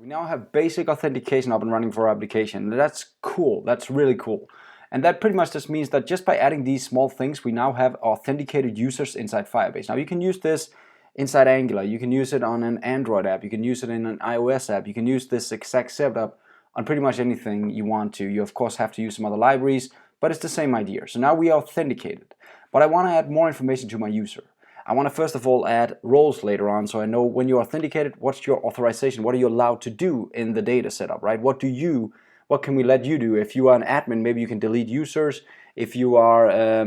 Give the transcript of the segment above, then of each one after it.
We now have basic authentication up and running for our application. That's cool. That's really cool. And that pretty much just means that just by adding these small things, we now have authenticated users inside Firebase. Now you can use this inside Angular. You can use it on an Android app. You can use it in an iOS app. You can use this exact setup on pretty much anything you want to. You of course have to use some other libraries, but it's the same idea. So now we are authenticated. But I want to add more information to my user. I want to first of all add roles later on, so I know when you're authenticated, what's your authorization? What are you allowed to do in the data setup, right? What can we let you do? If you are an admin, maybe you can delete users. If you are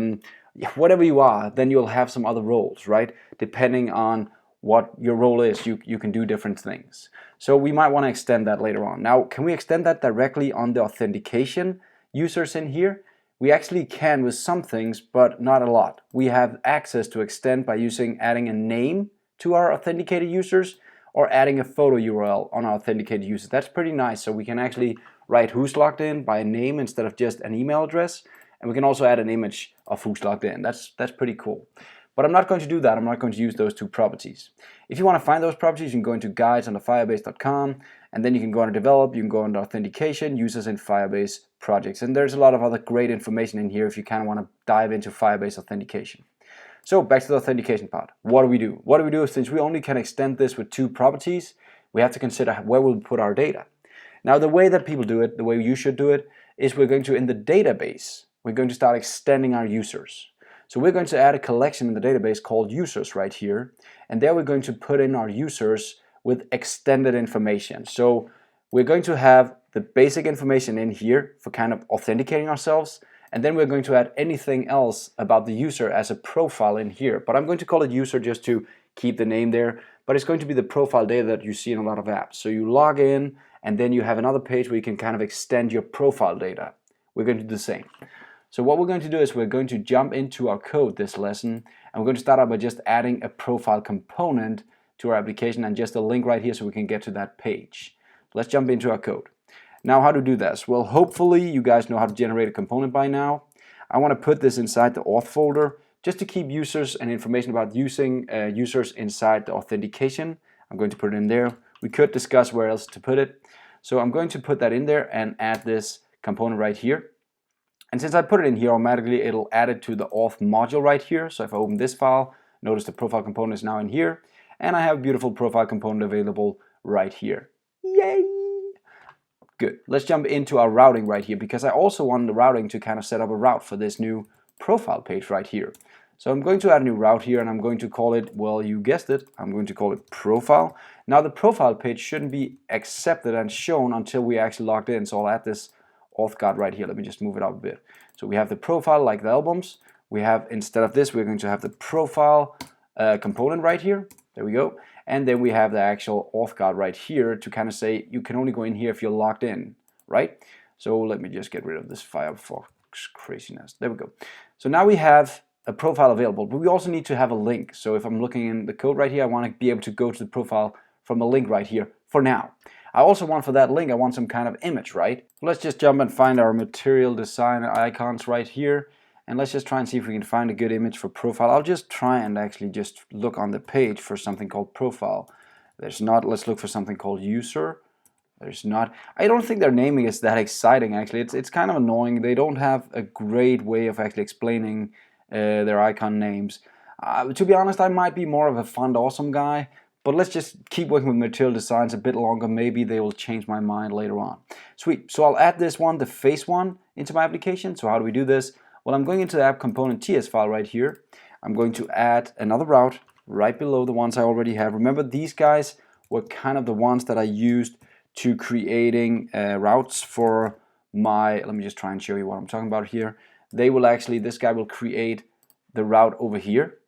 whatever you are, then you'll have some other roles, right? Depending on what your role is, you can do different things. So we might want to extend that later on. Now, can we extend that directly on the authentication users in here? We actually can with some things, but not a lot. We have access to extend by adding a name to our authenticated users or adding a photo URL on our authenticated users. That's pretty nice. So we can actually write who's logged in by a name instead of just an email address. And we can also add an image of who's logged in. That's pretty cool. But I'm not going to do that. I'm not going to use those two properties. If you want to find those properties, you can go into guides on the firebase.com, and then you can go on develop, you can go on authentication, users in Firebase projects. And there's a lot of other great information in here if you kind of want to dive into Firebase authentication. So back to the authentication part. What do we do? What do we do since we only can extend this with two properties? We have to consider where we'll put our data. Now the way that people do it, the way you should do it, is we're going to, in the database, we're going to start extending our users. So we're going to add a collection in the database called users right here, and there we're going to put in our users with extended information. So we're going to have the basic information in here for kind of authenticating ourselves, and then we're going to add anything else about the user as a profile in here. But I'm going to call it user just to keep the name there, but it's going to be the profile data that you see in a lot of apps. So you log in, and then you have another page where you can kind of extend your profile data. We're going to do the same. So what we're going to do is we're going to jump into our code this lesson, and we're going to start out by just adding a profile component to our application and just a link right here so we can get to that page. Let's jump into our code. Now, how to do this? Well, hopefully you guys know how to generate a component by now. I want to put this inside the auth folder just to keep users and information about using users inside the authentication. I'm going to put it in there. We could discuss where else to put it. So I'm going to put that in there and add this component right here. And since I put it in here, automatically it'll add it to the auth module right here. So if I open this file, notice the profile component is now in here. And I have a beautiful profile component available right here. Yay! Good. Let's jump into our routing right here, because I also want the routing to kind of set up a route for this new profile page right here. So I'm going to add a new route here, and I'm going to call it, well, you guessed it, I'm going to call it profile. Now the profile page shouldn't be accepted and shown until we actually logged in. So I'll add this auth guard right here. Let me just move it up a bit. So we have the profile like the albums. We have, instead of this, we're going to have the profile component right here. There we go. And then we have the actual auth guard right here to kind of say you can only go in here if you're logged in, right? So let me just get rid of this Firefox craziness. There we go. So now we have a profile available, but we also need to have a link. So if I'm looking in the code right here, I want to be able to go to the profile from a link right here for now. I also want for that link, I want some kind of image, right? Let's just jump and find our material design icons right here. And let's just try and see if we can find a good image for profile. I'll just try and actually just look on the page for something called profile. There's not. Let's look for something called user. There's not. I don't think their naming is that exciting actually. It's kind of annoying. They don't have a great way of actually explaining their icon names. To be honest, I might be more of a font awesome guy. But let's just keep working with material designs a bit longer. Maybe they will change my mind later on. Sweet. So I'll add this one, the face one, into my application. So how do we do this? Well, I'm going into the app component TS file right here. I'm going to add another route right below the ones I already have. Remember, these guys were kind of the ones that I used to creating routes for my, let me just try and show you what I'm talking about here. They will actually, this guy will create the route over here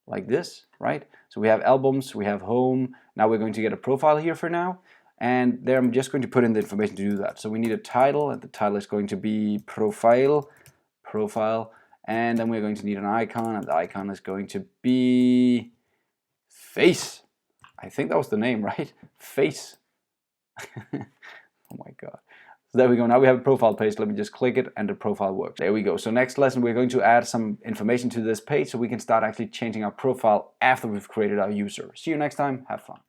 like this, right? So we have albums, we have home. Now we're going to get a profile here for now. And there I'm just going to put in the information to do that. So we need a title, and the title is going to be profile. And then we're going to need an icon, and the icon is going to be face. I think that was the name, right? Face. Oh my god. So there we go. Now we have a profile page. Let me just click it and the profile works. There we go. So next lesson we're going to add some information to this page so we can start actually changing our profile after we've created our user. See you next time. Have fun.